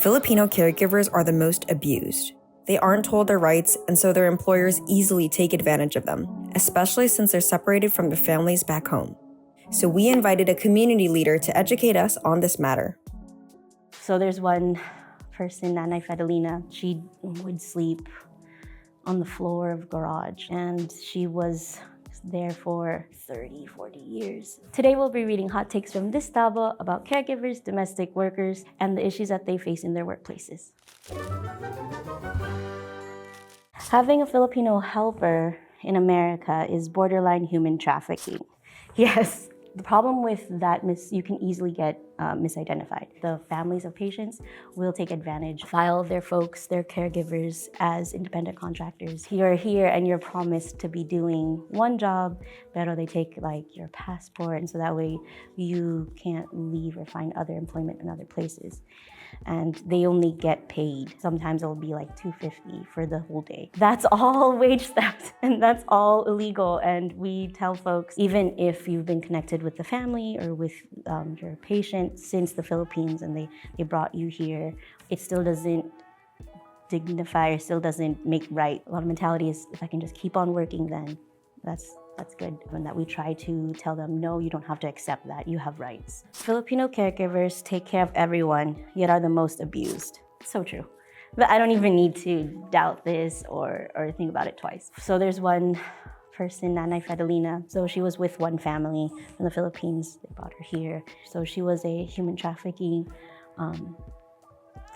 Filipino caregivers are the most abused. They aren't told their rights, and so their employers easily take advantage of them, especially since they're separated from their families back home. So we invited a community leader to educate us on this matter. So there's one person, Nanay Fidelina. She would sleep on the floor of garage, and she was there for 30, 40 years. Today we'll be reading hot takes from this Tabo about caregivers, domestic workers, and the issues that they face in their workplaces. Having a Filipino helper in America is borderline human trafficking. Yes, the problem with that you can easily get misidentified. The families of patients will take advantage, file their folks, their caregivers as independent contractors. You're here and you're promised to be doing one job, but they take like your passport, and so that way you can't leave or find other employment in other places. And they only get paid. Sometimes it'll be like $250 for the whole day. That's all wage theft, and that's all illegal. And we tell folks, even if you've been connected with the family or with your patient since the Philippines and they brought you here, it still doesn't dignify or still doesn't make right. A lot of mentality is, if I can just keep on working, then that's good. And that we try to tell them, no, you don't have to accept that. You have rights. Filipino caregivers take care of everyone, yet are the most abused. So true. But I don't even need to doubt this or think about it twice. So there's one person, Nanay Fidelina. So she was with one family from the Philippines. They brought her here. So she was a human trafficking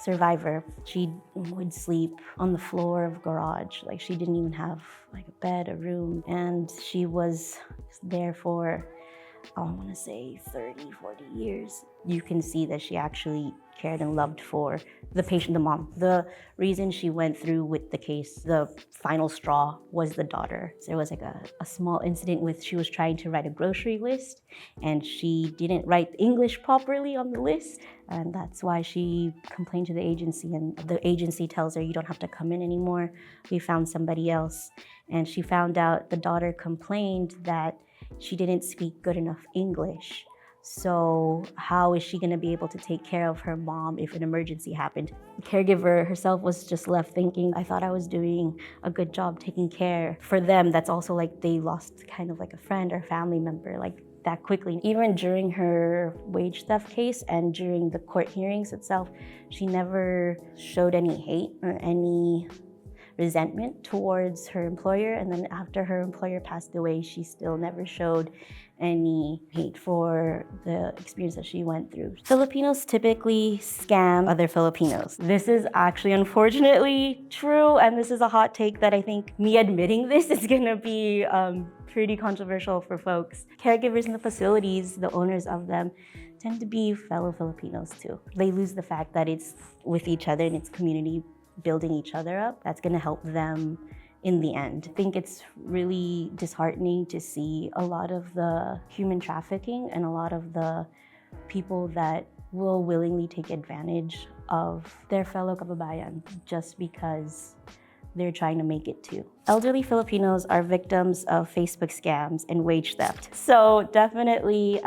survivor. She would sleep on the floor of garage. Like, she didn't even have like a bed, a room. And she was there for, I want to say 30, 40 years. You can see that she actually cared and loved for the patient, the mom. The reason she went through with the case, the final straw, was the daughter. So there was like a small incident with, she was trying to write a grocery list and she didn't write English properly on the list. And that's why she complained to the agency, and the agency tells her, you don't have to come in anymore. We found somebody else. And she found out the daughter complained that she didn't speak good enough English. So how is she going to be able to take care of her mom if an emergency happened? The caregiver herself was just left thinking, I thought I was doing a good job taking care. For them, that's also like they lost kind of like a friend or family member like that quickly. Even during her wage theft case and during the court hearings itself, she never showed any hate or any resentment towards her employer. And then after her employer passed away, she still never showed any hate for the experience that she went through. Filipinos typically scam other Filipinos. This is actually unfortunately true, and this is a hot take that I think me admitting this is gonna be pretty controversial for folks. Caregivers in the facilities, the owners of them, tend to be fellow Filipinos too. They lose the fact that it's with each other and it's community building each other up. That's gonna help them in the end. I think it's really disheartening to see a lot of the human trafficking and a lot of the people that will willingly take advantage of their fellow kababayan just because they're trying to make it too. Elderly Filipinos are victims of Facebook scams and wage theft. So definitely,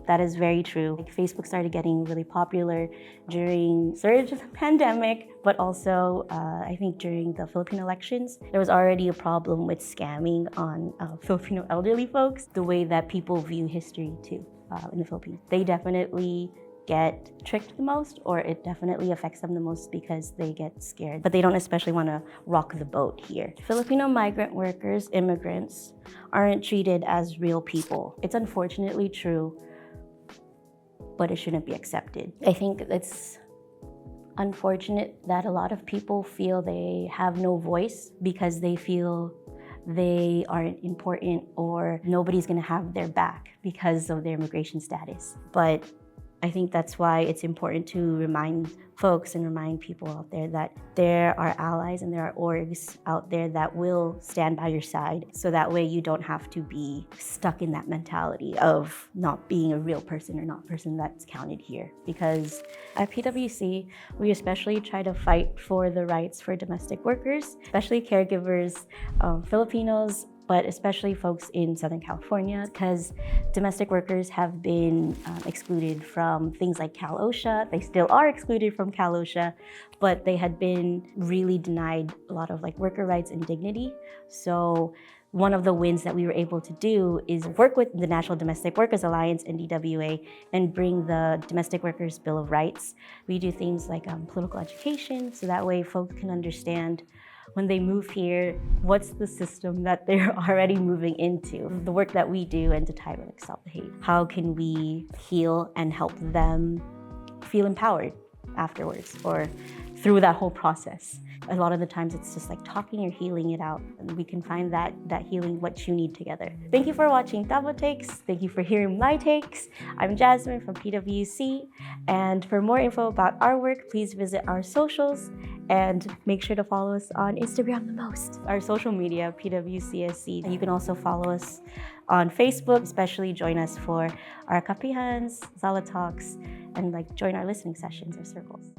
that is very true. Like, Facebook started getting really popular during the surge of the pandemic, but also I think during the Philippine elections, there was already a problem with scamming on Filipino elderly folks, the way that people view history too in the Philippines. They definitely get tricked the most, or it definitely affects them the most because they get scared, but they don't especially want to rock the boat here. Filipino migrant workers, immigrants, aren't treated as real people. It's unfortunately true, but it shouldn't be accepted. I think it's unfortunate that a lot of people feel they have no voice because they feel they aren't important or nobody's gonna have their back because of their immigration status. But I think that's why it's important to remind folks and remind people out there that there are allies and there are orgs out there that will stand by your side. So that way you don't have to be stuck in that mentality of not being a real person or not a person that's counted here. Because at PwC, we especially try to fight for the rights for domestic workers, especially caregivers. Filipinos but especially folks in Southern California, because domestic workers have been excluded from things like Cal OSHA. They still are excluded from Cal OSHA, but they had been really denied a lot of like worker rights and dignity. So one of the wins that we were able to do is work with the National Domestic Workers Alliance and DWA and bring the Domestic Workers Bill of Rights. We do things like political education, so that way folks can understand when they move here, what's the system that they're already moving into? The work that we do and to Tabo Takes Stop the Hate. How can we heal and help them feel empowered afterwards or through that whole process? A lot of the times it's just like talking or healing it out, and we can find that healing, what you need together. Thank you for watching Tabo Takes. Thank you for hearing my takes. I'm Jasmine from PwC, and for more info about our work, please visit our socials and make sure to follow us on Instagram the most. Our social media, PwCSC. And you can also follow us on Facebook, especially join us for our kapihans, Zala Talks, and like join our listening sessions or circles.